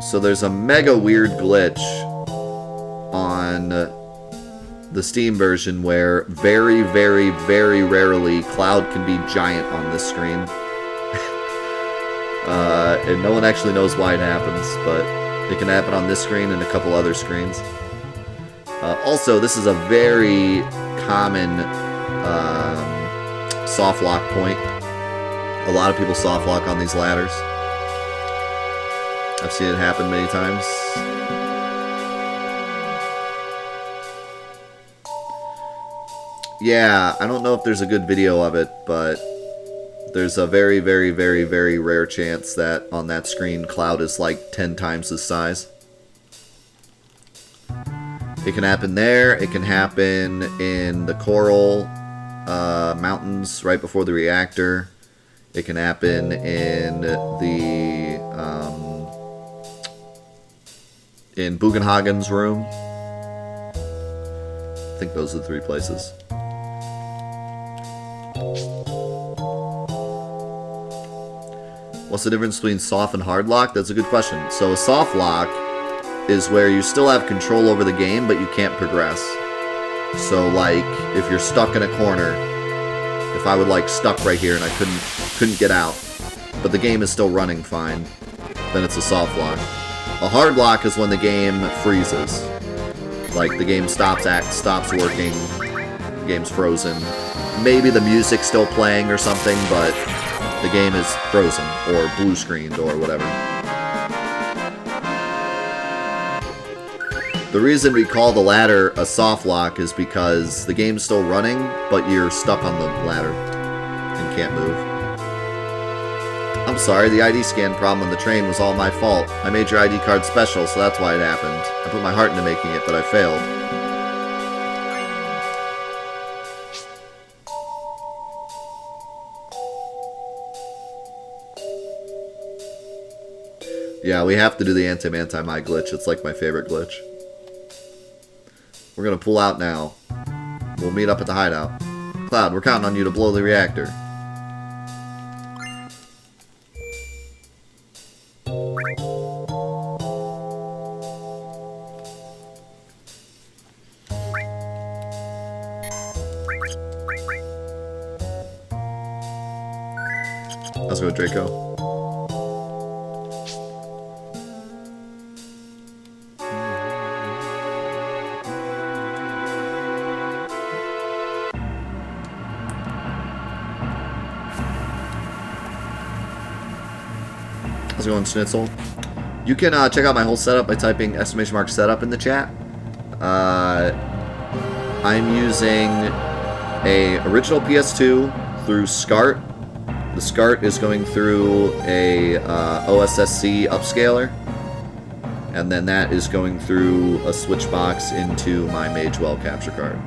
So there's a mega weird glitch on the Steam version where very, very, very rarely Cloud can be giant on this screen. And no one actually knows why it happens, but it can happen on this screen and a couple other screens. Also, this is a very common soft lock point. A lot of people soft lock on these ladders. I've seen it happen many times. Yeah, I don't know if there's a good video of it, but there's a very, very, very, very rare chance that on that screen, Cloud is like 10 times his size. It can happen there. It can happen in the Coral Mountains right before the reactor. It can happen in the in Bugenhagen's room. I think those are the 3 places. What's the difference between soft and hard lock? That's a good question. So a soft lock is where you still have control over the game, but you can't progress. So like, if you're stuck in a corner, if I would like stuck right here and I couldn't get out, but the game is still running fine, then it's a soft lock. A hard lock is when the game freezes. Like the game stops working, the game's frozen. Maybe the music's still playing or something, but the game is frozen or blue screened or whatever. The reason we call the ladder a soft lock is because the game's still running, but you're stuck on the ladder and can't move. I'm sorry, the ID scan problem on the train was all my fault. I made your ID card special, so that's why it happened. I put my heart into making it, but I failed. Yeah, we have to do the anti-my glitch. It's like my favorite glitch. We're gonna pull out now. We'll meet up at the hideout. Cloud, we're counting on you to blow the reactor. Let's go with Draco. How's it going, Schnitzel? You can check out my whole setup by typing !setup in the chat. I'm using a original PS2 through SCART. The SCART is going through a OSSC upscaler, and then that is going through a switch box into my Magewell capture card.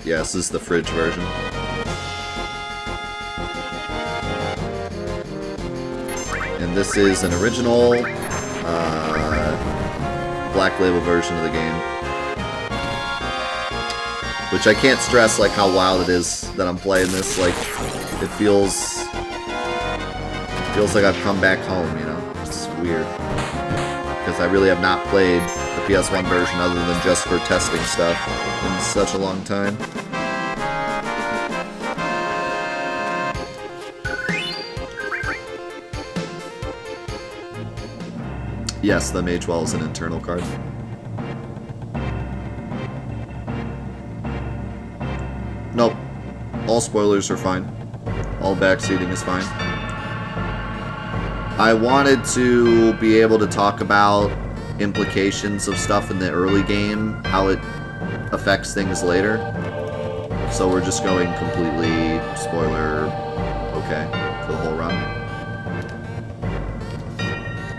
Yes, this is the fridge version. And this is an original Black Label version of the game. Which I can't stress like how wild it is that I'm playing this. Like, it feels like I've come back home, you know? It's weird. Because I really have not played the PS1 version other than just for testing stuff in such a long time. Yes, the Magewell is an internal card. Nope. All spoilers are fine. All backseating is fine. I wanted to be able to talk about implications of stuff in the early game, how it affects things later. So we're just going completely spoiler okay for the whole run.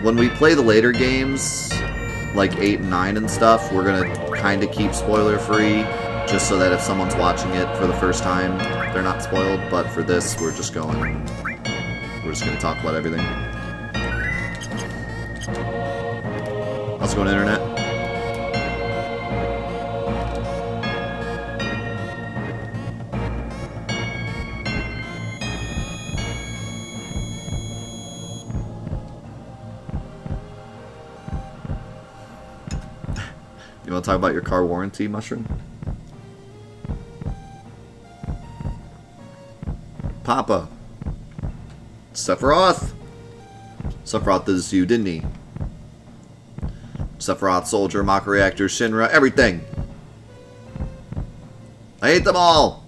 When we play the later games, like 8 and 9 and stuff, we're gonna kind of keep spoiler free, just so that if someone's watching it for the first time, they're not spoiled. But for this, we're just gonna talk about everything. How's it going, Internet? You want to talk about your car warranty, Mushroom? Papa. Sephiroth. Sephiroth is you, didn't he? Sephiroth, Soldier, Mach Reactor, Shinra, everything. I hate them all.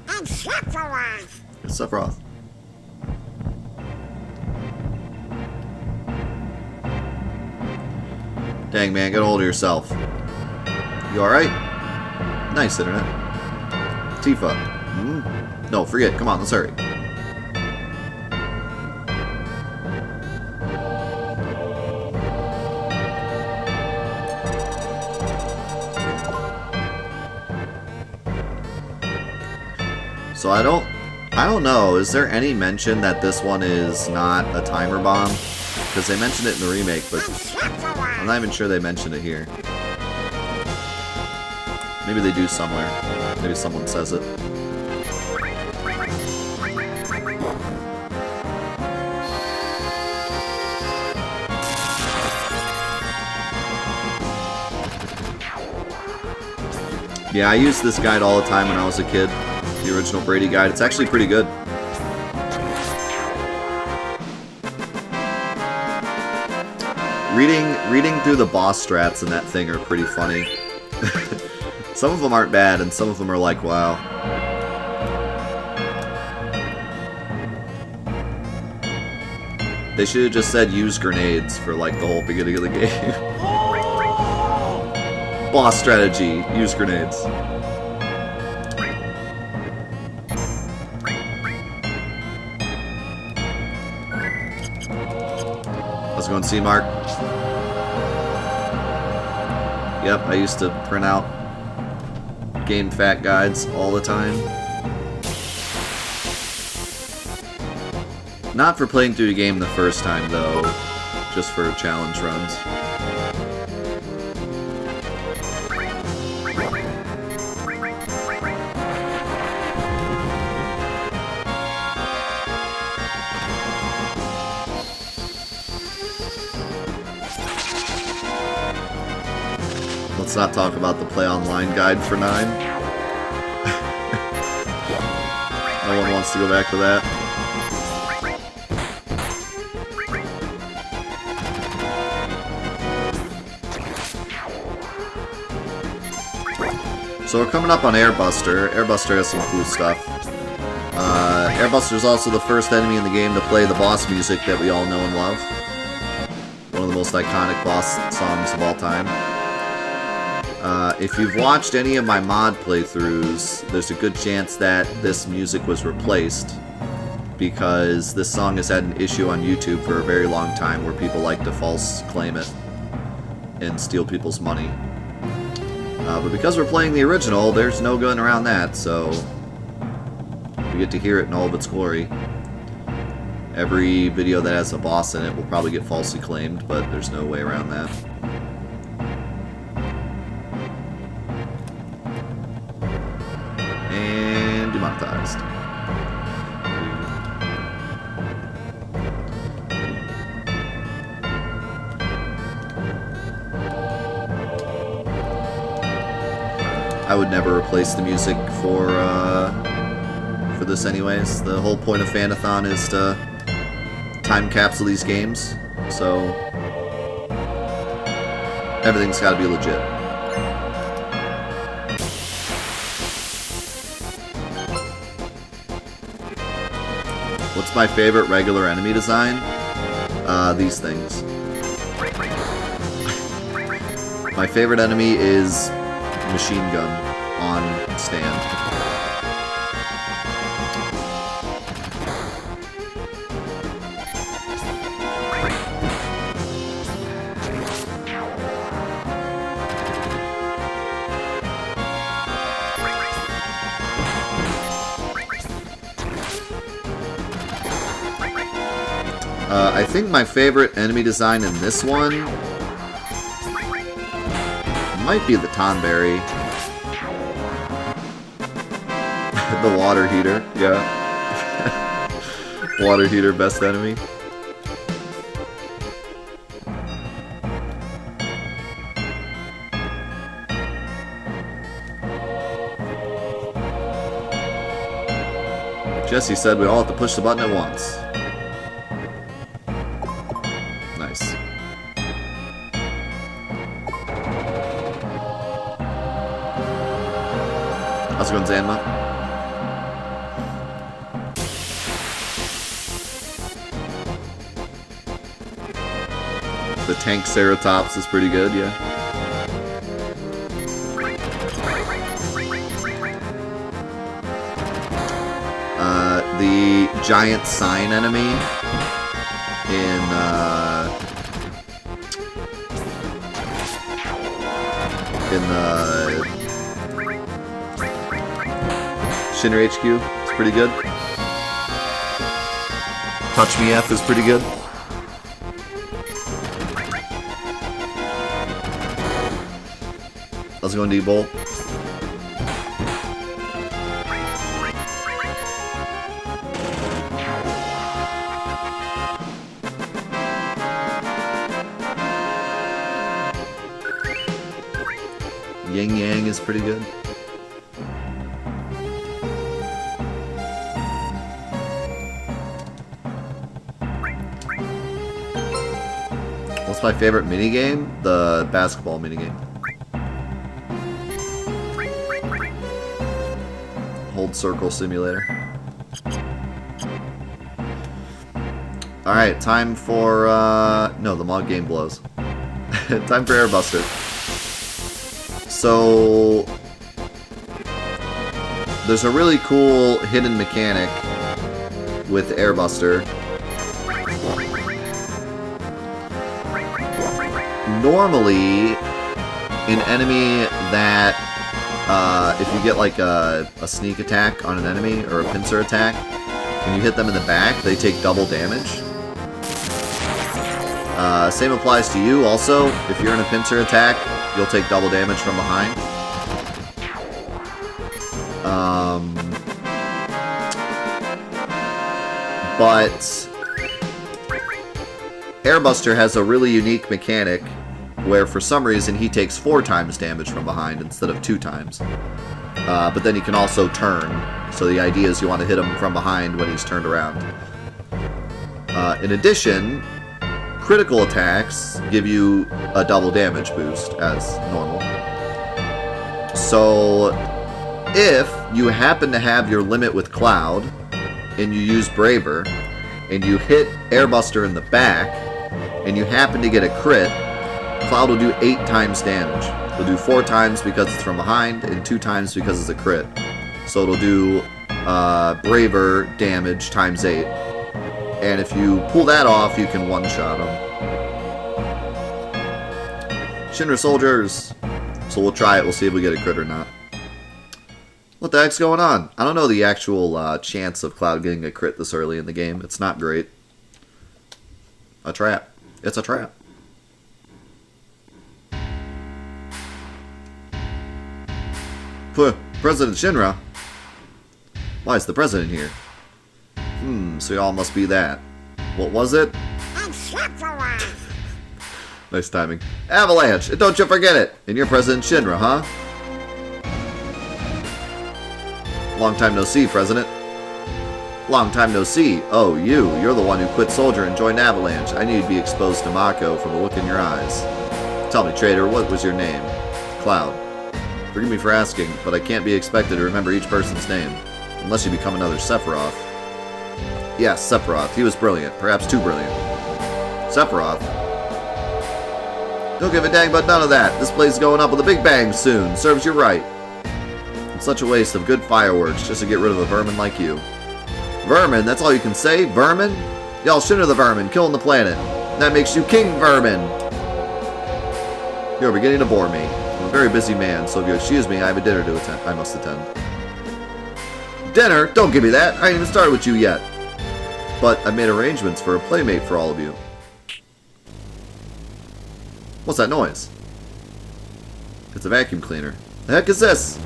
I'm Sephiroth. It's Sephiroth. Dang, man, get a hold of yourself. You alright? Nice, Internet. Tifa. No, forget. Come on, let's hurry. So I don't know. Is there any mention that this one is not a timer bomb? Because they mentioned it in the remake, but I'm not even sure they mentioned it here. Maybe they do somewhere. Maybe someone says it. Yeah, I used this guide all the time when I was a kid. The original Brady guide. It's actually pretty good. Reading through the boss strats in that thing are pretty funny. Some of them aren't bad, and some of them are like, wow. They should have just said use grenades for like the whole beginning of the game. Boss strategy, use grenades. How's it going, C-Mark? Yep, I used to print out game fact guides all the time. Not for playing through the game the first time, though. Just for challenge runs. Let's not talk about the Play Online guide for 9. No one wants to go back to that. So we're coming up on Airbuster. Airbuster has some cool stuff. Airbuster is also the first enemy in the game to play the boss music that we all know and love. One of the most iconic boss songs of all time. If you've watched any of my mod playthroughs, there's a good chance that this music was replaced because this song has had an issue on YouTube for a very long time where people like to false claim it and steal people's money. But because we're playing the original, there's no going around that, so we get to hear it in all of its glory. Every video that has a boss in it will probably get falsely claimed, but there's no way around that. And demonetized. I would never replace the music for this anyways. The whole point of Fantathon is to time capsule these games, so everything's got to be legit. What's my favorite regular enemy design? These things. My favorite enemy is machine gun on stand. I think my favorite enemy design in this one might be the Tonberry. The water heater, yeah. Water heater, best enemy. Jesse said we all have to push the button at once. Nice. How's it going, Zanma? The tank Ceratops is pretty good, yeah. The giant sign enemy in the Shinra HQ is pretty good. Touch Me F is pretty good. How's it going, D-Bolt? Yin Yang is pretty good. What's my favorite minigame? The basketball minigame. Hold Circle Simulator. Alright, time for, no, the mod game blows. Time for Airbuster. So, there's a really cool hidden mechanic with Airbuster. Normally, an enemy that, if you get like a sneak attack on an enemy, or a pincer attack, and you hit them in the back, they take double damage. Same applies to you also. If you're in a pincer attack, you'll take double damage from behind. But Airbuster has a really unique mechanic where for some reason he takes 4 times damage from behind instead of 2 times. But then he can also turn. So the idea is you want to hit him from behind when he's turned around. In addition, critical attacks give you a double damage boost as normal. So if you happen to have your limit with Cloud and you use Braver and you hit Airbuster in the back and you happen to get a crit, Cloud will do 8 times damage. It'll do 4 times because it's from behind and 2 times because it's a crit. So it'll do Braver damage times 8. And if you pull that off, you can one-shot them. Shinra soldiers! So we'll try it, we'll see if we get a crit or not. What the heck's going on? I don't know the actual chance of Cloud getting a crit this early in the game. It's not great. A trap. It's a trap. President Shinra? Why is the president here? So y'all must be that. What was it? Nice timing. Avalanche! And don't you forget it! And you're President Shinra, huh? Long time no see, President. Long time no see. Oh, you're the one who quit Soldier and joined Avalanche. I knew you'd be exposed to Mako from the look in your eyes. Tell me, traitor, what was your name? Cloud. Forgive me for asking, but I can't be expected to remember each person's name. Unless you become another Sephiroth. Yes, Sephiroth. He was brilliant. Perhaps too brilliant. Sephiroth? Don't give a dang about none of that. This place is going up with a big bang soon. Serves you right. It's such a waste of good fireworks just to get rid of a vermin like you. Vermin? That's all you can say? Vermin? Y'all Shinra the vermin, killing the planet. That makes you King Vermin. You're beginning to bore me. I'm a very busy man, so if you excuse me, I have a dinner to attend. I must attend. Dinner? Don't give me that. I ain't even started with you yet. But I made arrangements for a playmate for all of you. What's that noise? It's a vacuum cleaner. The heck is this?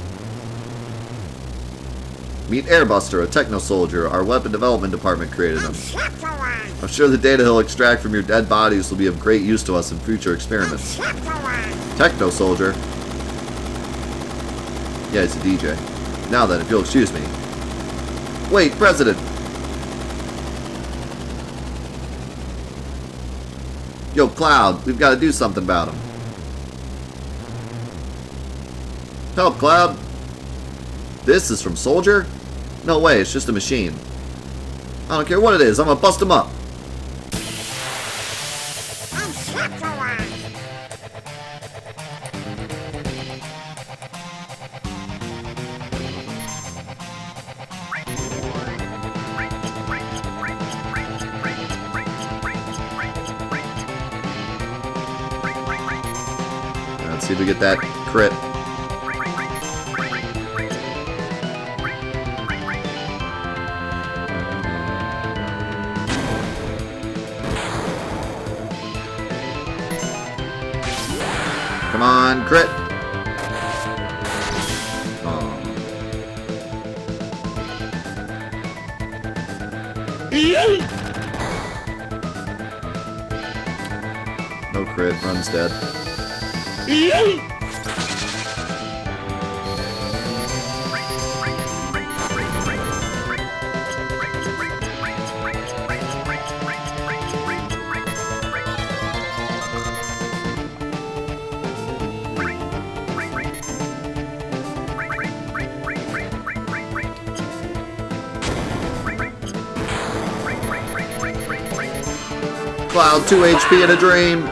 Meet Airbuster, a techno-soldier. Our weapon development department created him. I'm sure the data he'll extract from your dead bodies will be of great use to us in future experiments. Techno-soldier? Yeah, he's a DJ. Now then, if you'll excuse me. Wait, President! Yo, Cloud, we've got to do something about him. Help, Cloud! This is from Soldier? No way, it's just a machine. I don't care what it is, I'm gonna bust him up. And slap the one. Let's see if we get that crit. Come on, crit. Oh. No crit, run's dead. Cloud, 2 HP in a dream.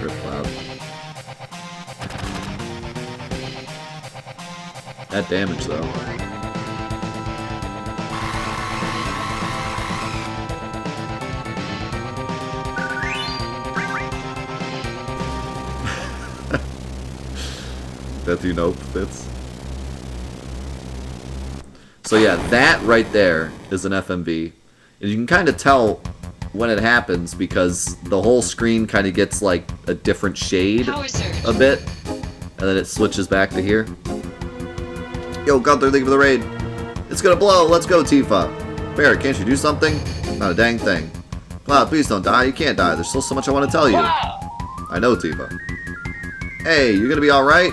Rip Cloud. That damage, though. That you know fits. So yeah, that right there is an FMV. And you can kind of tell when it happens because the whole screen kind of gets like a different shade a bit. And then it switches back to here. Yo, Gunther, thank you for the raid. It's gonna blow. Let's go, Tifa. Barrett, can't you do something? Not a dang thing. Cloud, please don't die. You can't die. There's still so much I want to tell you. I know, Tifa. Hey, you gonna be alright?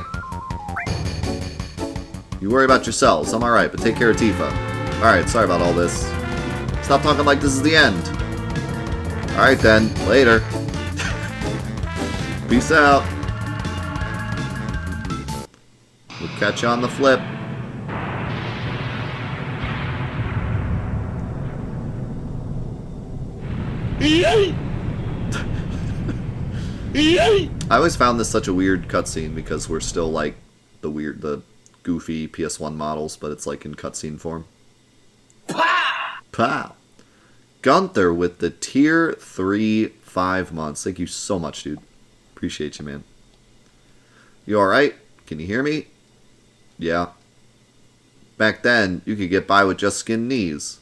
You worry about yourselves. I'm alright, but take care of Tifa. Alright, sorry about all this. Stop talking like this is the end. Alright then. Later. Peace out. We'll catch you on the flip. I always found this such a weird cutscene because we're still like the goofy PS1 models, but it's like in cutscene form. Pow! Gunther with the tier 3 5 months. Thank you so much, dude. Appreciate you, man. You alright? Can you hear me? Yeah. Back then, you could get by with just skinned knees.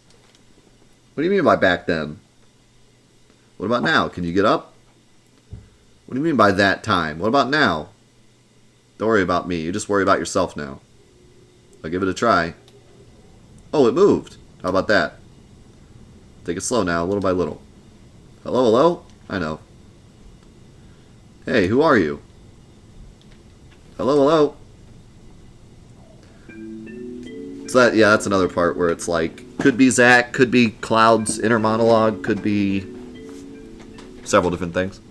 What do you mean by back then? What about now? Can you get up? What do you mean by that time? What about now? Don't worry about me. You just worry about yourself now. I'll give it a try. Oh, it moved. How about that? Take it slow now, little by little. Hello, hello? I know. Hey, who are you? Hello, hello? So that, yeah, that's another part where it's like, could be Zack, could be Cloud's inner monologue, could be several different things.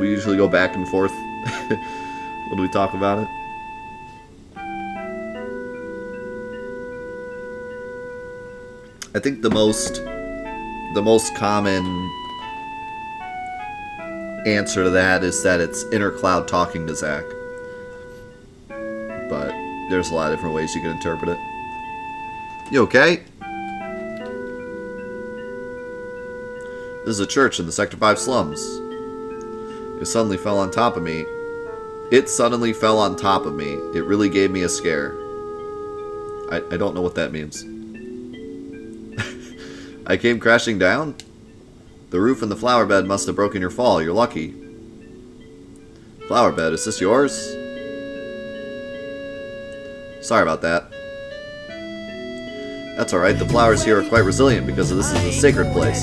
We usually go back and forth when we talk about it. I think the most common answer to that is that it's inner Cloud talking to Zack. But there's a lot of different ways you can interpret it. You okay? This is a church in the Sector 5 slums. It suddenly fell on top of me. It suddenly fell on top of me. It really gave me a scare. I don't know what that means. I came crashing down? The roof and the flower bed must have broken your fall. You're lucky. Flower bed, is this yours? Sorry about that. That's alright, the flowers here are quite resilient because this is a sacred place.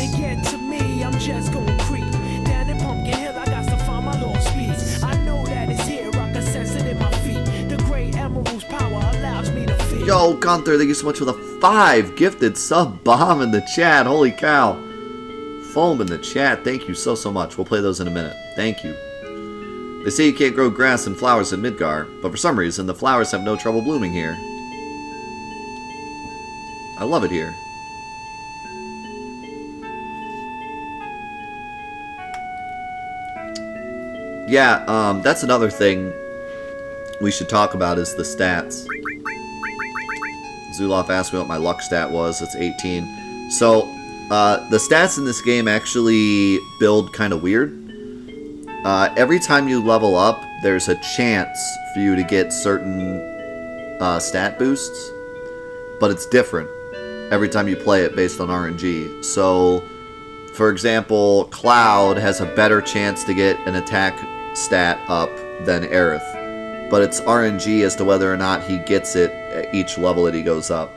Yo, Gunther, thank you so much for the 5 gifted sub bomb in the chat. Holy cow. Foam in the chat. Thank you so much. We'll play those in a minute. Thank you. They say you can't grow grass and flowers in Midgar, but for some reason the flowers have no trouble blooming here. I love it here. Yeah, that's another thing we should talk about is the stats. Zuloff asked me what my luck stat was. It's 18. So, the stats in this game actually build kind of weird. Every time you level up, there's a chance for you to get certain stat boosts, but it's different every time you play it based on RNG. So, for example, Cloud has a better chance to get an attack stat up than Aerith, but it's RNG as to whether or not he gets it at each level that he goes up.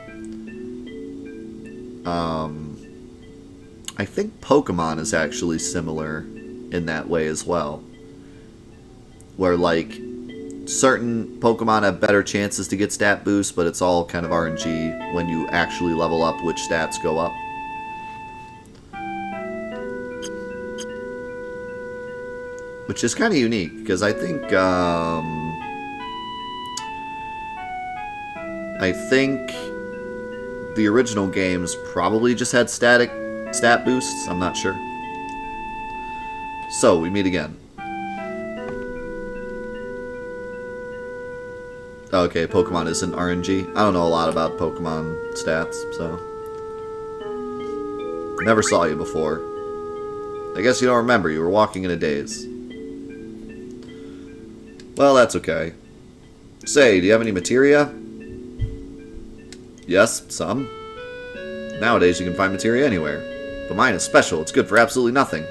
I think Pokemon is actually similar in that way as well, where like certain Pokemon have better chances to get stat boosts, but it's all kind of RNG when you actually level up which stats go up. Which is kind of unique, because I think the original games probably just had stat boosts. I'm not sure. So, we meet again. Okay, Pokemon isn't RNG. I don't know a lot about Pokemon stats, so... Never saw you before. I guess you don't remember. You were walking in a daze. Well, that's okay. Say, do you have any materia? Yes, some. Nowadays you can find materia anywhere. But mine is special. It's good for absolutely nothing.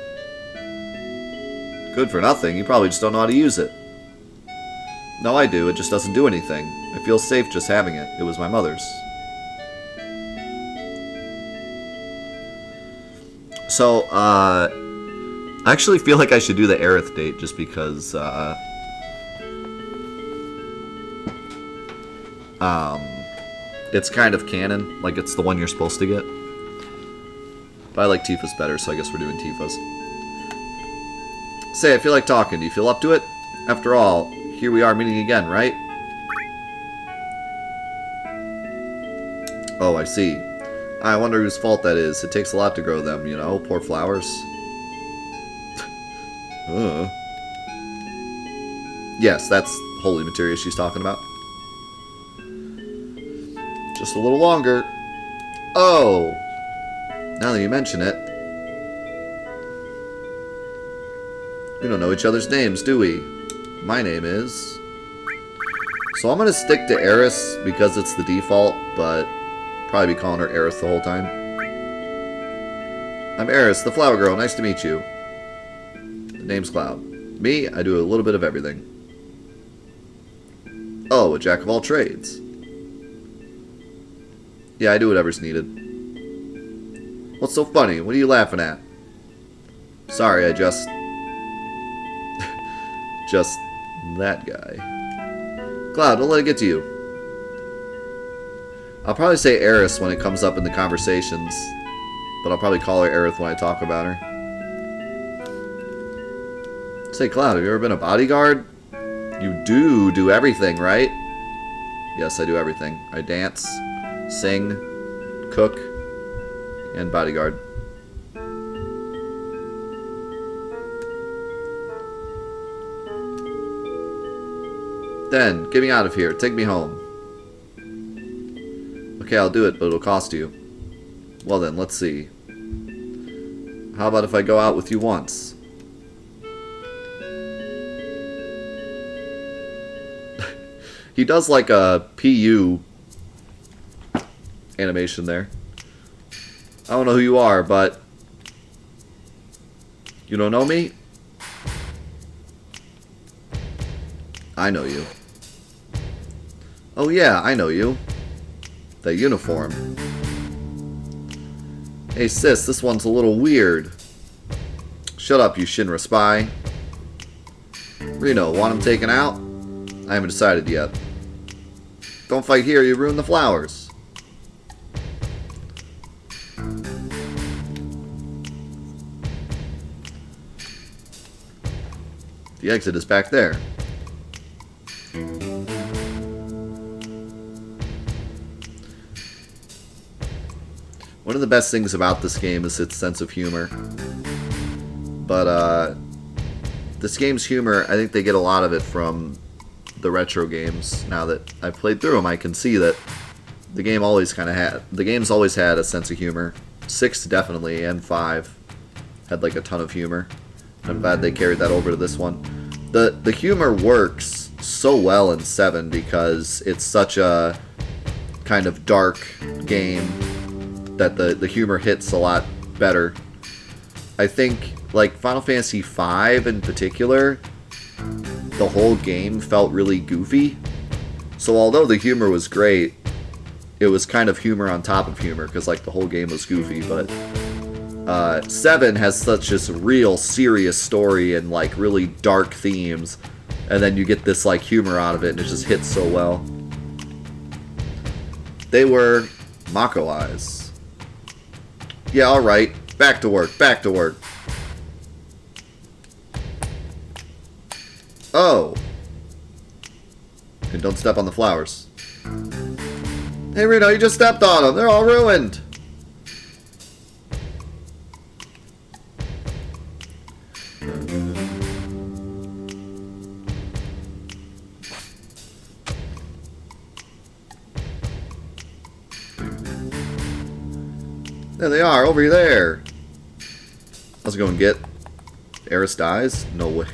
Good for nothing? You probably just don't know how to use it. No, I do. It just doesn't do anything. I feel safe just having it. It was my mother's. So, I actually feel like I should do the Aerith date just because, it's kind of canon, like it's the one you're supposed to get. But I like Tifa's better, so I guess we're doing Tifa's. Say, I feel like talking. Do you feel up to it? After all, here we are meeting again, right? Oh, I see. I wonder whose fault that is. It takes a lot to grow them, you know? Poor flowers. Yes, that's holy materia she's talking about. Just a little longer. Oh! Now that you mention it. We don't know each other's names, do we? My name is... So I'm going to stick to Aerith because it's the default, but probably be calling her Aerith the whole time. I'm Aerith, the flower girl. Nice to meet you. The name's Cloud. Me, I do a little bit of everything. Oh, a jack of all trades. Yeah, I do whatever's needed. What's so funny? What are you laughing at? Sorry, I just... just that guy. Cloud, don't let it get to you. I'll probably say Aerith when it comes up in the conversations, but I'll probably call her Aerith when I talk about her. Say, Cloud, have you ever been a bodyguard? You do everything, right? Yes, I do everything. I dance, sing, cook, and bodyguard. Then, get me out of here. Take me home. Okay, I'll do it, but it'll cost you. Well then, let's see. How about if I go out with you once? He does like a PU animation there. I don't know who you are, but You don't know me? I know you. Oh yeah, I know you. That uniform. Hey sis, this one's a little weird. Shut up, you Shinra spy. Reno, want him taken out? I haven't decided yet. Don't fight here, you ruin the flowers. The exit is back there. One of the best things about this game is its sense of humor. But, this game's humor, I think they get a lot of it from the retro games. Now that I've played through them, I can see that the game's always had a sense of humor. 6 definitely, and 5 had like a ton of humor. I'm glad they carried that over to this one. The humor works so well in 7 because it's such a kind of dark game that the humor hits a lot better. I think, like, Final Fantasy V in particular, the whole game felt really goofy. So although the humor was great, it was kind of humor on top of humor, because, like, the whole game was goofy, but 7 has such this real serious story and, like, really dark themes, and then you get this, like, humor out of it, and it just hits so well. They were Mako Eyes. Yeah, alright. Back to work, back to work. Oh. And don't step on the flowers. Hey Reno, you just stepped on them. They're all ruined. There they are, over there. I was going to get Eris dies? No way.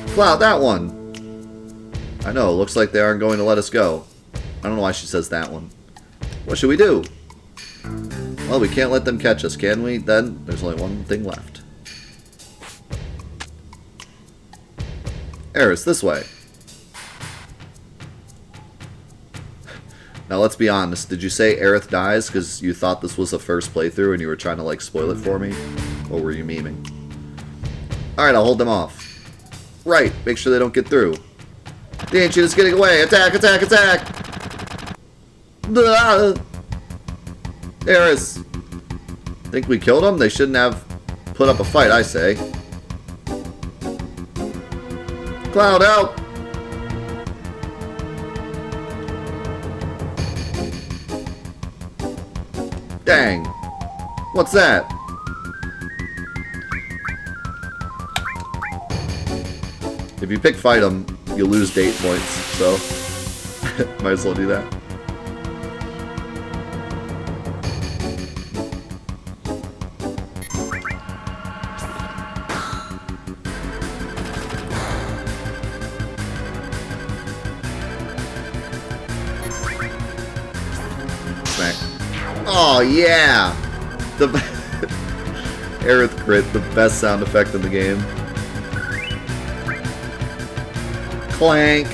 Cloud, that one. I know, looks like they aren't going to let us go. I don't know why she says that one. What should we do? Well, we can't let them catch us, can we? Then there's only one thing left. Eris, this way. Now, let's be honest. Did you say Aerith dies because you thought this was the first playthrough and you were trying to, like, spoil it for me? Or were you memeing? Alright, I'll hold them off. Right, make sure they don't get through. The Ancient is getting away! Attack, attack, attack! Blah! Eris! Think we killed them? They shouldn't have put up a fight, I say. Cloud, help! Dang. What's that? If you pick fight them, you lose date points, so might as well do that. Smack. Oh yeah! The Aerith crit, the best sound effect in the game. Clank.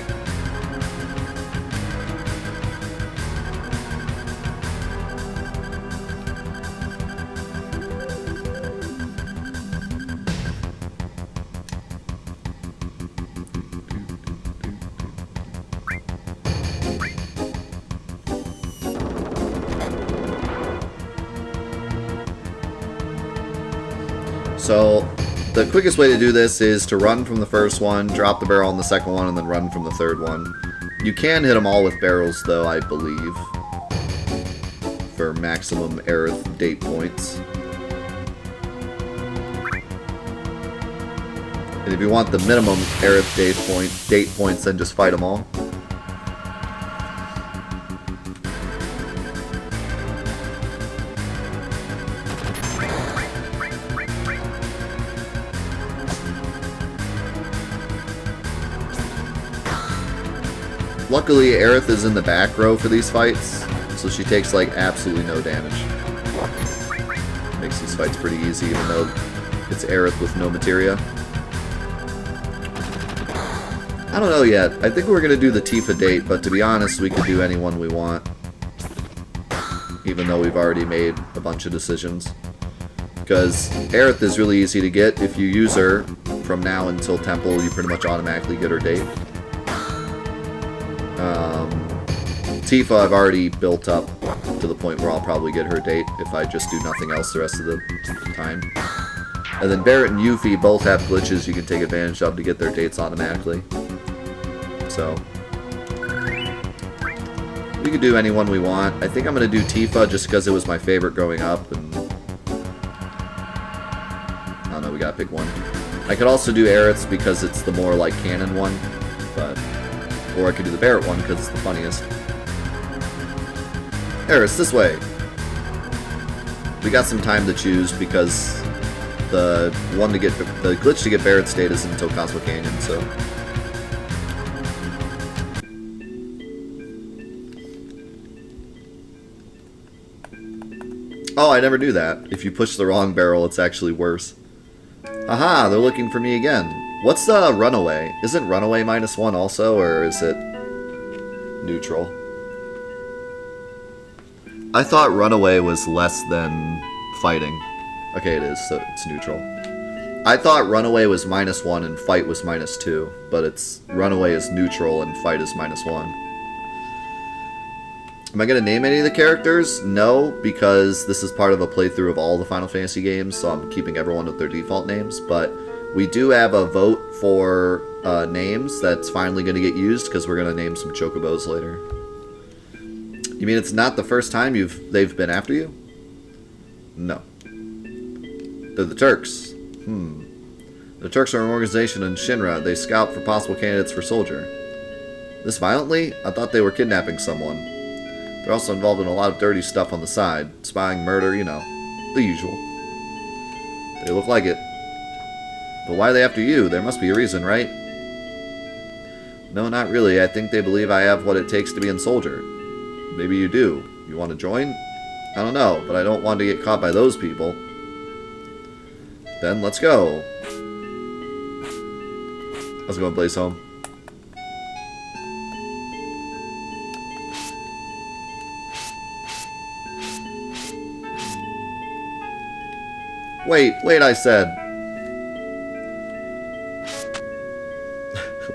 So, the quickest way to do this is to run from the first one, drop the barrel on the second one, and then run from the third one. You can hit them all with barrels, though, I believe, for maximum Aerith date points. And if you want the minimum Aerith date points, then just fight them all. Luckily, Aerith is in the back row for these fights, so she takes, like, absolutely no damage. Makes these fights pretty easy, even though It's Aerith with no materia. I don't know yet. I think we're gonna do the Tifa date, but to be honest, we could do anyone we want. Even though we've already made a bunch of decisions. Because Aerith is really easy to get. If you use her from now until Temple, you pretty much automatically get her date. Tifa I've already built up to the point where I'll probably get her date if I just do nothing else the rest of the time. And then Barret and Yuffie both have glitches you can take advantage of to get their dates automatically. So we could do anyone we want. I think I'm going to do Tifa just because it was my favorite growing up. And I don't know, we got to pick one. I could also do Aerith's because it's the more like canon one. But or I could do the Barret one because it's the funniest. Aerith, this way. We got some time to choose because the glitch to get Barret's date isn't until Cosmo Canyon, so. Oh, I never knew that. If you push the wrong barrel, it's actually worse. Haha, they're looking for me again. What's Runaway? Isn't Runaway -1 also, or is it neutral? I thought Runaway was less than fighting. Okay, it is, so it's neutral. I thought Runaway was -1 and fight was -2, but it's Runaway is neutral and fight is -1. Am I going to name any of the characters? No, because this is part of a playthrough of all the Final Fantasy games, so I'm keeping everyone with their default names, but we do have a vote for names that's finally going to get used, because we're going to name some Chocobos later. You mean it's not the first time they've been after you? No. They're the Turks. The Turks are an organization in Shinra. They scout for possible candidates for soldier. This violently? I thought they were kidnapping someone. They're also involved in a lot of dirty stuff on the side. Spying, murder, you know. The usual. They look like it. But why are they after you? There must be a reason, right? No, not really. I think they believe I have what it takes to be a soldier. Maybe you do. You want to join? I don't know, but I don't want to get caught by those people. Then let's go. How's it going, Blaze Home? Wait, I said.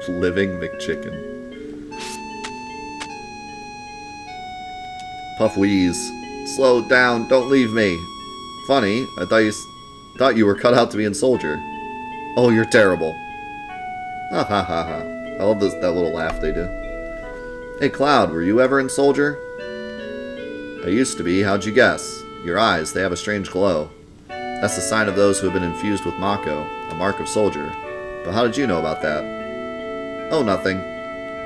Living McChicken. Puff wheeze. Slow down, don't leave me. Funny, I thought you were cut out to be a soldier. Oh, you're terrible. Ha ha ha ha. I love that little laugh they do. Hey Cloud, were you ever in soldier? I used to be, how'd you guess? Your eyes, they have a strange glow. That's the sign of those who have been infused with Mako, a mark of soldier. But how did you know about that? Oh, nothing.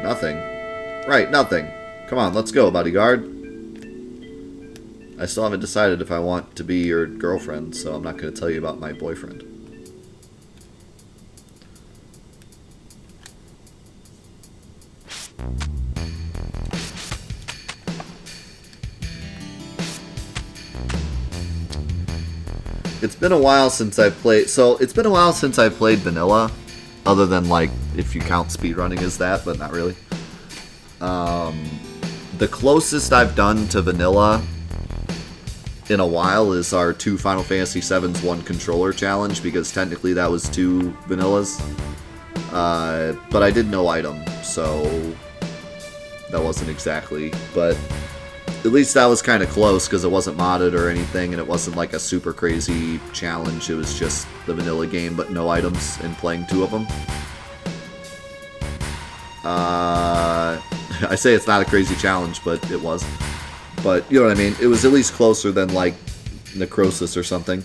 Nothing. Right, nothing. Come on, let's go, bodyguard. I still haven't decided if I want to be your girlfriend, so I'm not going to tell you about my boyfriend. It's been a while since I played... So, it's been a while since I played vanilla. Other than, like, if you count speedrunning as that, but not really. The closest I've done to vanilla in a while is our 2 Final Fantasy VII's 1 controller challenge, because technically that was 2 vanillas. But I did no item, so that wasn't exactly... But at least that was kind of close, because it wasn't modded or anything, and it wasn't like a super crazy challenge. It was just the vanilla game, but no items, and playing 2 of them. I say it's not a crazy challenge, but it was. But, you know what I mean? It was at least closer than, like, Necrosis or something.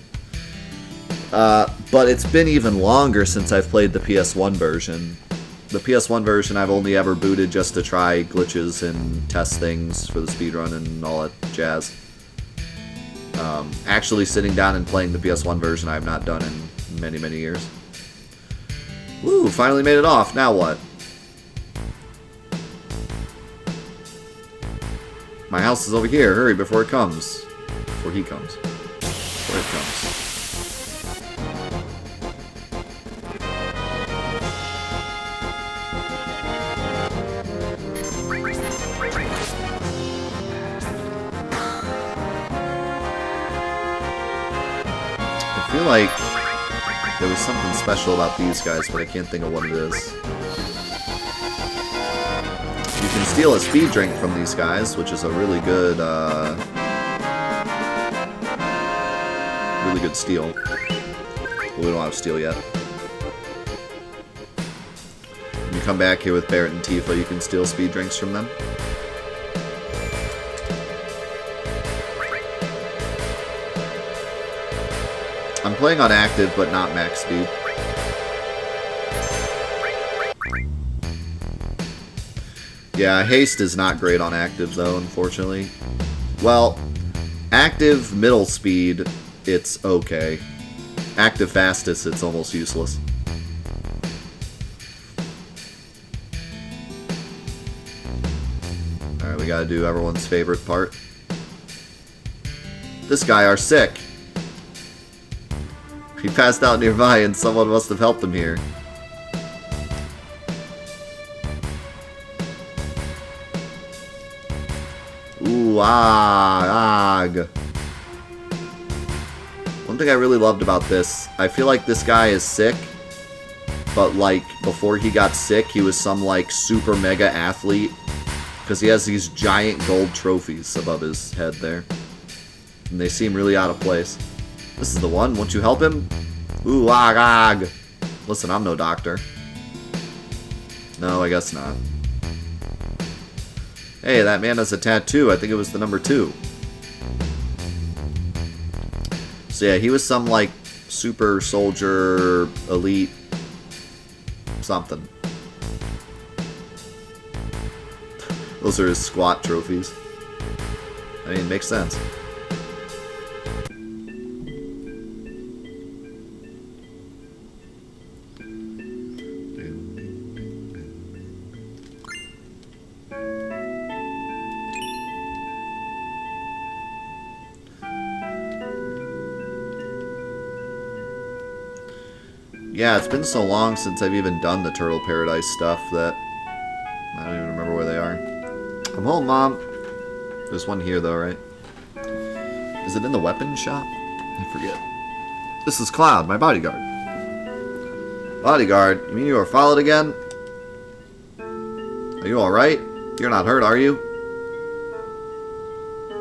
But it's been even longer since I've played the PS1 version. The PS1 version I've only ever booted just to try glitches and test things for the speedrun and all that jazz. Actually sitting down and playing the PS1 version I have not done in many, many years. Woo, finally made it off. Now what? My house is over here. Hurry before it comes. Before he comes. Before it comes. feel like there was something special about these guys, but I can't think of what it is. You can steal a speed drink from these guys, which is a really good steal. But we don't have steal yet. When you come back here with Barrett and Tifa, you can steal speed drinks from them. I'm playing on active, but not max speed. Yeah, haste is not great on active, though, unfortunately. Well, active middle speed, it's okay. Active fastest, it's almost useless. Alright, we gotta do everyone's favorite part. This guy, our sick. He passed out nearby and someone must have helped him here. Ooh, ag. One thing I really loved about this, I feel like this guy is sick, but like before he got sick, he was some like super mega athlete because he has these giant gold trophies above his head there. And they seem really out of place. This is the one. Won't you help him? Ooh, ag, ag. Listen, I'm no doctor. No, I guess not. Hey, that man has a tattoo. I think it was the number 2. So yeah, he was some, like, super soldier, elite, something. Those are his squat trophies. I mean, makes sense. Yeah, it's been so long since I've even done the Turtle Paradise stuff that I don't even remember where they are. I'm home, Mom. There's one here, though, right? Is it in the weapon shop? I forget. This is Cloud, my bodyguard. Bodyguard? You mean you were followed again? Are you alright? You're not hurt, are you?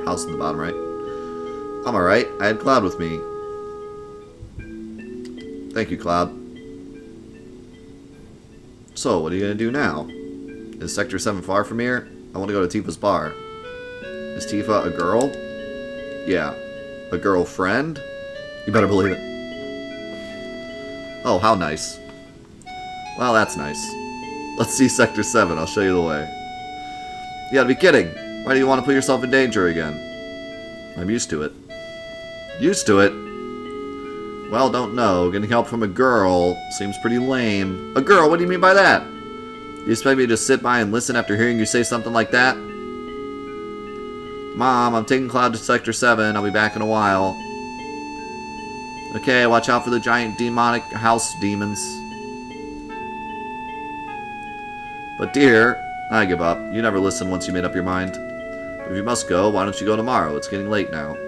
House in the bottom right. I'm alright. I had Cloud with me. Thank you, Cloud. So, what are you going to do now? Is Sector 7 far from here? I want to go to Tifa's bar. Is Tifa a girl? Yeah. A girlfriend? You better believe it. Oh, how nice. Well, that's nice. Let's see Sector 7. I'll show you the way. You gotta be kidding. Why do you want to put yourself in danger again? I'm used to it. Used to it? Well, don't know. Getting help from a girl seems pretty lame. A girl? What do you mean by that? You expect me to just sit by and listen after hearing you say something like that? Mom, I'm taking Cloud to Sector 7. I'll be back in a while. Okay, watch out for the giant demonic house demons. But dear, I give up. You never listen once you made up your mind. If you must go, why don't you go tomorrow? It's getting late now.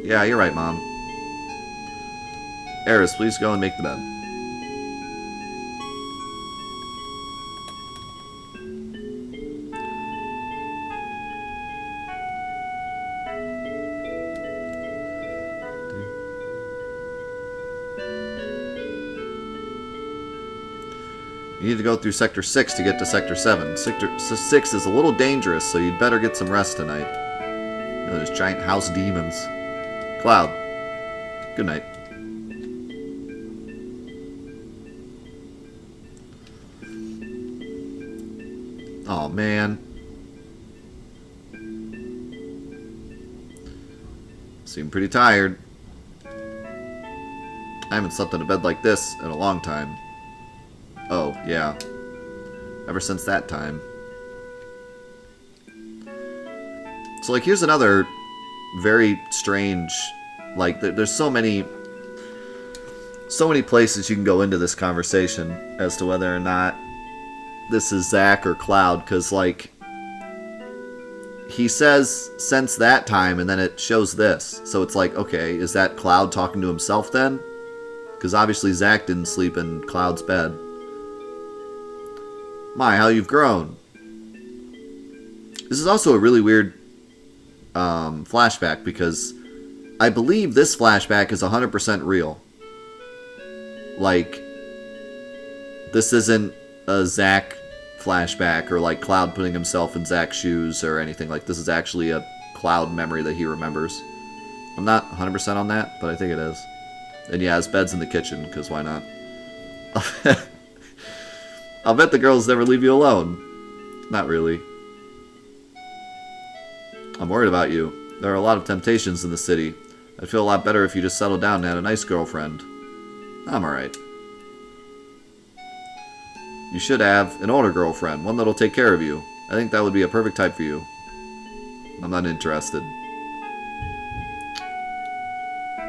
Yeah, you're right, Mom. Eris, please go and make the bed. You need to go through Sector 6 to get to Sector 7. Sector 6 is a little dangerous, so you'd better get some rest tonight. You know, there's giant house demons. Cloud, good night. Oh man. Seem pretty tired. I haven't slept in a bed like this in a long time. Oh, yeah. Ever since that time. So, like, here's another very strange... Like, there's so many places you can go into this conversation as to whether or not this is Zack or Cloud, because, like, he says, since that time, and then it shows this. So it's like, okay, is that Cloud talking to himself then? Because obviously Zack didn't sleep in Cloud's bed. My, how you've grown. This is also a really weird flashback because I believe this flashback is 100% real. Like, this isn't a Zack flashback or like Cloud putting himself in Zack's shoes or anything. Like, this is actually a Cloud memory that he remembers. I'm not 100% on that, but I think it is. And yeah, his bed's in the kitchen, because why not? I'll bet the girls never leave you alone. Not really. I'm worried about you. There are a lot of temptations in the city. I'd feel a lot better if you just settled down and had a nice girlfriend. I'm alright. You should have an older girlfriend, one that'll take care of you. I think that would be a perfect type for you. I'm not interested.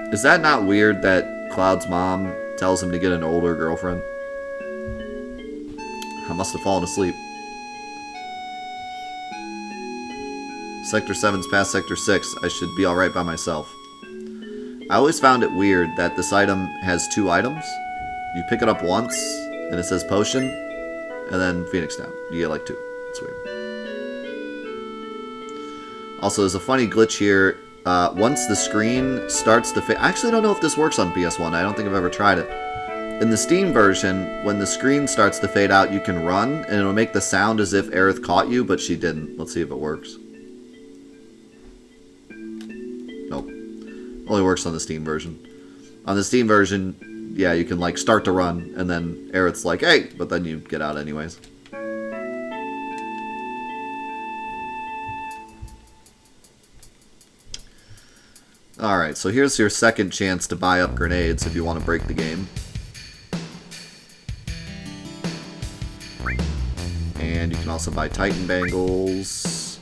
Is that not weird that Cloud's mom tells him to get an older girlfriend? I must have fallen asleep. Sector 7's past Sector 6. I should be alright by myself. I always found it weird that this item has 2 items. You pick it up once, and it says potion, and then Phoenix down. You get like 2. It's weird. Also, there's a funny glitch here. Once the screen starts to fade... I actually don't know if this works on PS1. I don't think I've ever tried it. In the Steam version, when the screen starts to fade out, you can run, and it'll make the sound as if Aerith caught you, but she didn't. Let's see if it works. Nope. Only works on the Steam version. On the Steam version, yeah, you can like start to run, and then Aerith's like, hey, but then you get out anyways. Alright, so here's your second chance to buy up grenades if you want to break the game. And you can also buy Titan Bangles.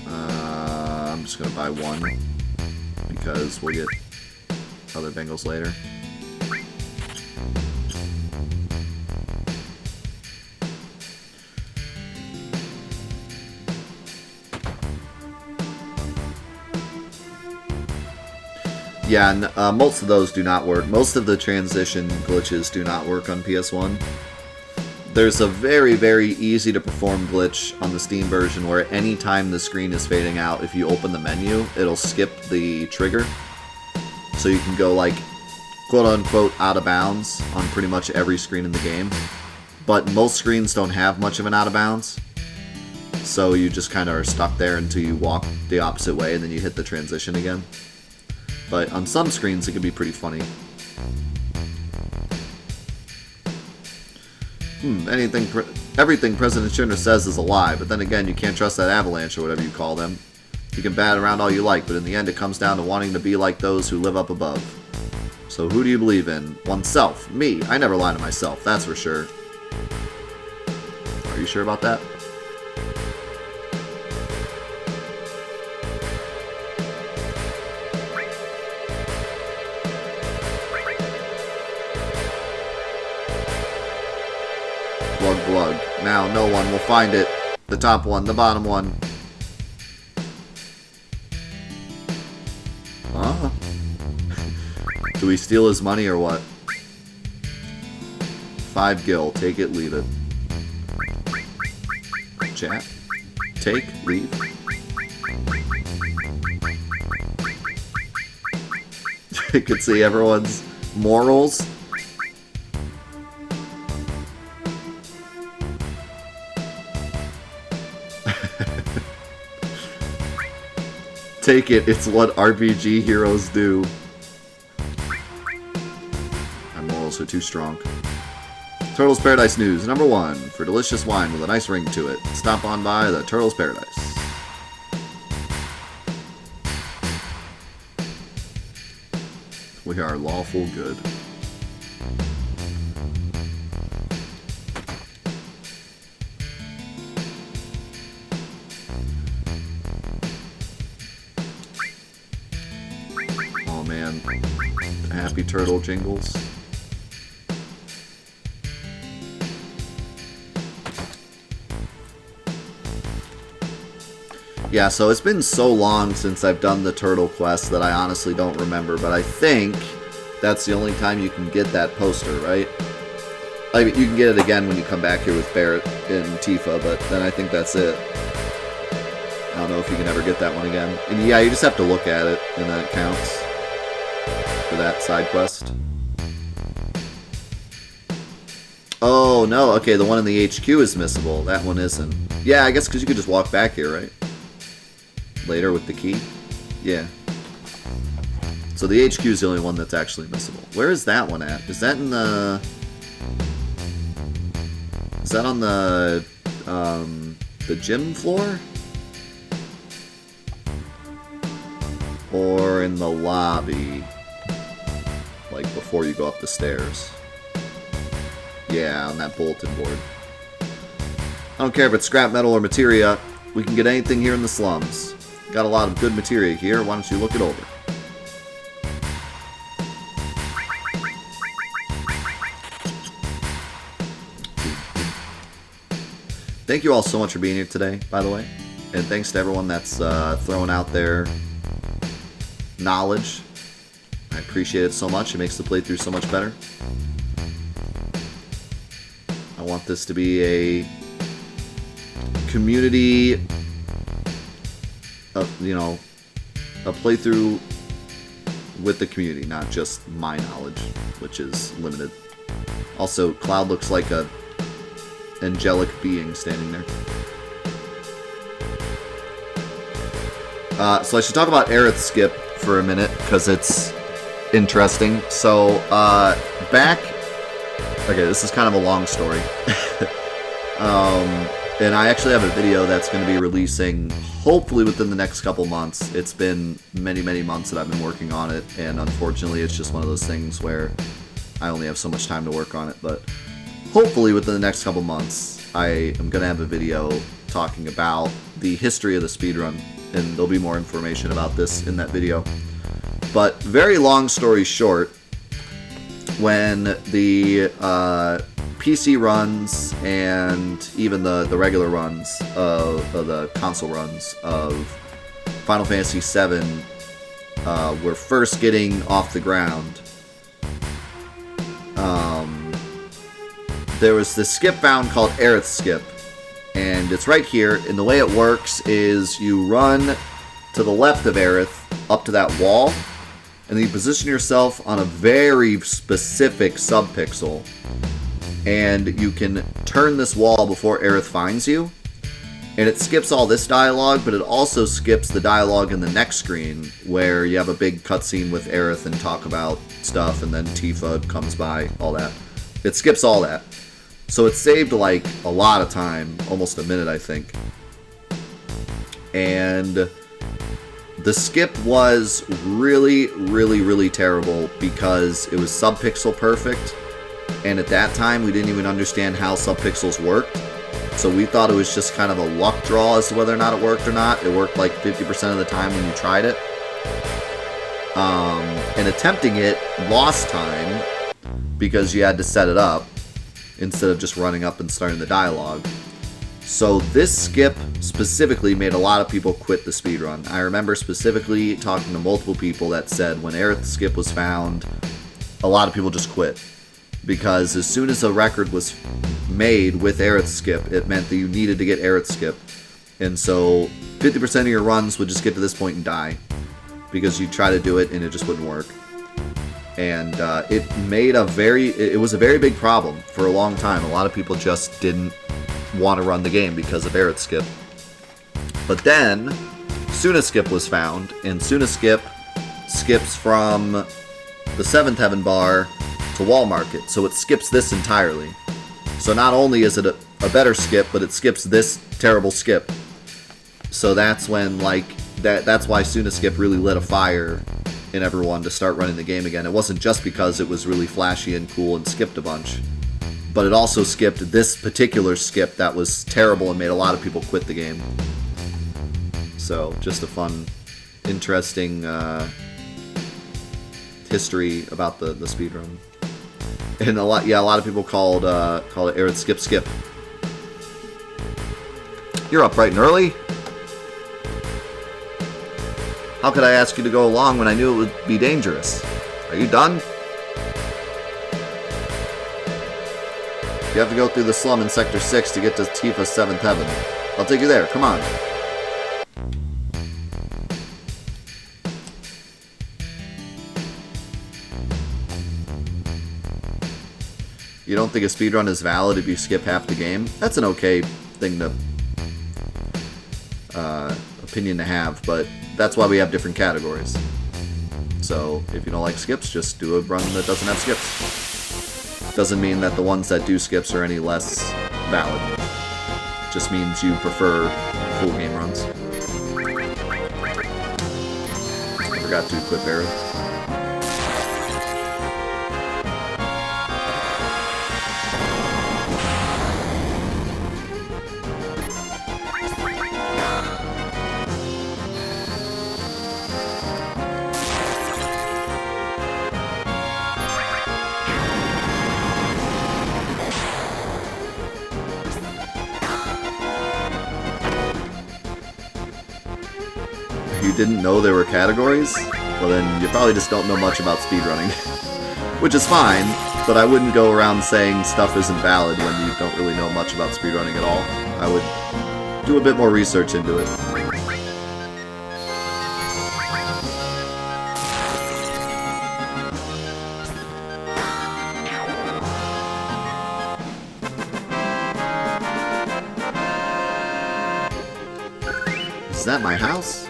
I'm just going to buy 1. Because we'll get other bangles later. Yeah, most of those do not work. Most of the transition glitches do not work on PS1. There's a very, very easy to perform glitch on the Steam version where any time the screen is fading out, if you open the menu, it'll skip the trigger. So you can go like, quote-unquote, out of bounds on pretty much every screen in the game. But most screens don't have much of an out of bounds. So you just kind of are stuck there until you walk the opposite way and then you hit the transition again. But on some screens it can be pretty funny. Everything President Schindler says is a lie, but then again, you can't trust that avalanche or whatever you call them. You can bat around all you like, but in the end it comes down to wanting to be like those who live up above. So who do you believe in? Oneself. Me. I never lie to myself, that's for sure. Are you sure about that? Glug glug. Now no one will find it. The top one, the bottom one. Huh? Do we steal his money or what? 5 gil. Take it, leave it. Chat. Take, leave. You could see everyone's morals. Take it, it's what RPG heroes do. My morals are too strong. Turtle's Paradise News, number 1. For delicious wine with a nice ring to it, stop on by the Turtle's Paradise. We are lawful good. Oh man, the happy turtle jingles. Yeah, so it's been so long since I've done the turtle quest that I honestly don't remember, but I think that's the only time you can get that poster, right? I mean, you can get it again when you come back here with Barrett and Tifa, but then I think that's it. I don't know if you can ever get that one again. And yeah, you just have to look at it, and then it counts for that side quest. Oh, no. Okay, the one in the HQ is missable. That one isn't. Yeah, I guess because you could just walk back here, right? Later with the key? Yeah. So the HQ is the only one that's actually missable. Where is that one at? Is that in the... Is that on the gym floor? Or in the lobby? Like before you go up the stairs? Yeah, on that bulletin board. I don't care if it's scrap metal or materia. We can get anything here in the slums. Got a lot of good materia here. Why don't you look it over? Thank you all so much for being here today, by the way. And thanks to everyone that's throwing out their knowledge. I appreciate it so much. It makes the playthrough so much better. I want this to be a community, you know, a playthrough with the community, not just my knowledge, which is limited. Also, Cloud looks like a angelic being standing there. So I should talk about Aerith Skip for a minute, because it's interesting. So, back... Okay, this is kind of a long story. And I actually have a video that's going to be releasing hopefully within the next couple months. It's been many, many months that I've been working on it, and unfortunately it's just one of those things where I only have so much time to work on it. But hopefully within the next couple months, I am going to have a video talking about the history of the speedrun, and there'll be more information about this in that video. But very long story short, when the PC runs and even the regular runs of the console runs of Final Fantasy VII were first getting off the ground, there was this skip found called Aerith Skip, and it's right here. And the way it works is you run to the left of Aerith up to that wall, and then you position yourself on a very specific subpixel, and you can turn this wall before Aerith finds you. And it skips all this dialogue, but it also skips the dialogue in the next screen, where you have a big cutscene with Aerith and talk about stuff, and then Tifa comes by, all that. It skips all that. So it saved, like, a lot of time, almost a minute, I think. And the skip was really, really, really terrible because it was subpixel perfect, and at that time we didn't even understand how subpixels worked, so we thought it was just kind of a luck draw as to whether or not it worked or not. It worked like 50% of the time when you tried it, and attempting it lost time because you had to set it up instead of just running up and starting the dialogue. So this skip specifically made a lot of people quit the speedrun. I remember specifically talking to multiple people that said when Aerith Skip was found, a lot of people just quit. Because as soon as a record was made with Aerith Skip, it meant that you needed to get Aerith Skip. And so 50% of your runs would just get to this point and die, because you try to do it and it just wouldn't work. And it was a very big problem for a long time. A lot of people just didn't want to run the game because of Aerith Skip. But then Suna Skip was found, and Suna Skip skips from the 7th Heaven Bar to Wall Market, so it skips this entirely. So not only is it a better skip, but it skips this terrible skip. So that's when, like, that's why Suna Skip really lit a fire in everyone to start running the game again. It wasn't just because it was really flashy and cool and skipped a bunch, but it also skipped this particular skip that was terrible and made a lot of people quit the game. So just a fun, interesting history about the speedrun. And a lot of people call it Aerith Skip Skip. You're up bright and early. How could I ask you to go along when I knew it would be dangerous? Are you done? You have to go through the slum in Sector 6 to get to Tifa's 7th heaven. I'll take you there. Come on. You don't think a speedrun is valid if you skip half the game? That's an okay thing to... opinion to have, but that's why we have different categories. So, if you don't like skips, just do a run that doesn't have skips. Doesn't mean that the ones that do skips are any less valid. Just means you prefer full game runs. I forgot to equip arrow. You didn't know there were categories? Well then, you probably just don't know much about speedrunning. Which is fine, but I wouldn't go around saying stuff isn't valid when you don't really know much about speedrunning at all. I would do a bit more research into it. Is that my house?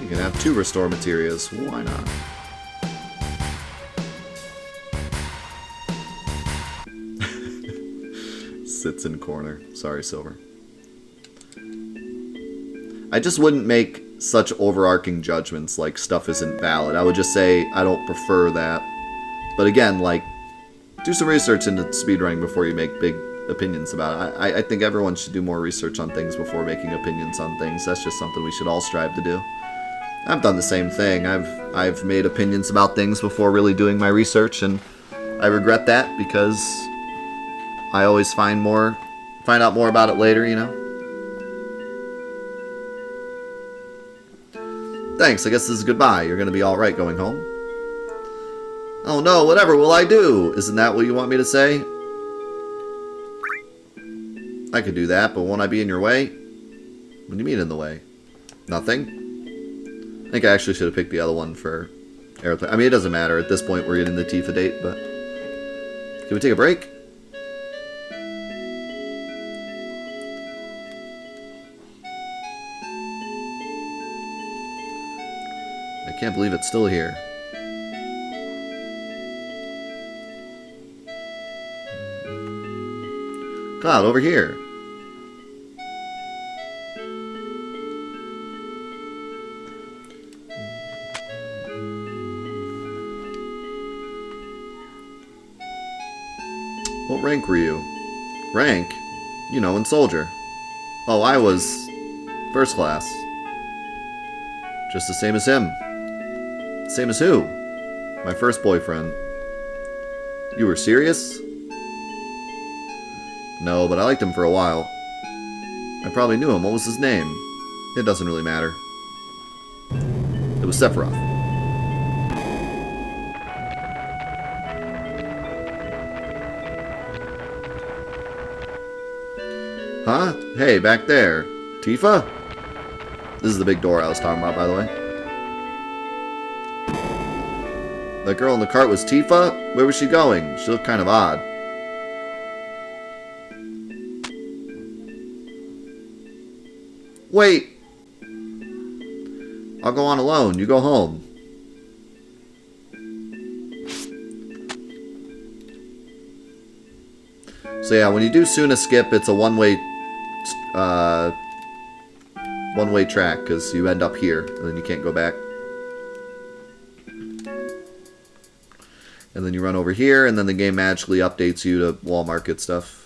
You can have 2 restore materials. Why not? Sits in corner. Sorry, Silver. I just wouldn't make such overarching judgments like stuff isn't valid. I would just say I don't prefer that. But again, like, do some research into speedrunning before you make big opinions about it. I think everyone should do more research on things before making opinions on things. That's just something we should all strive to do. I've done the same thing. I've made opinions about things before really doing my research, and I regret that because I always find out more about it later, you know? Thanks, I guess this is goodbye. You're gonna be alright going home. Oh no, whatever will I do? Isn't that what you want me to say? I could do that, but won't I be in your way? What do you mean in the way? Nothing? I think I actually should have picked the other one for airplane. I mean, it doesn't matter. At this point, we're getting the Tifa date, but... Can we take a break? I can't believe it's still here. Cloud, over here. What rank were you? Rank? You know, in soldier. Oh, I was first class. Just the same as him. Same as who? My first boyfriend. You were serious? No, but I liked him for a while. I probably knew him. What was his name? It doesn't really matter. It was Sephiroth. Huh? Hey, back there. Tifa? This is the big door I was talking about, by the way. That girl in the cart was Tifa? Where was she going? She looked kind of odd. Wait! I'll go on alone. You go home. So yeah, when you do Suna skip, it's a one-way track, because you end up here, and then you can't go back. And then you run over here, and then the game magically updates you to wall market stuff.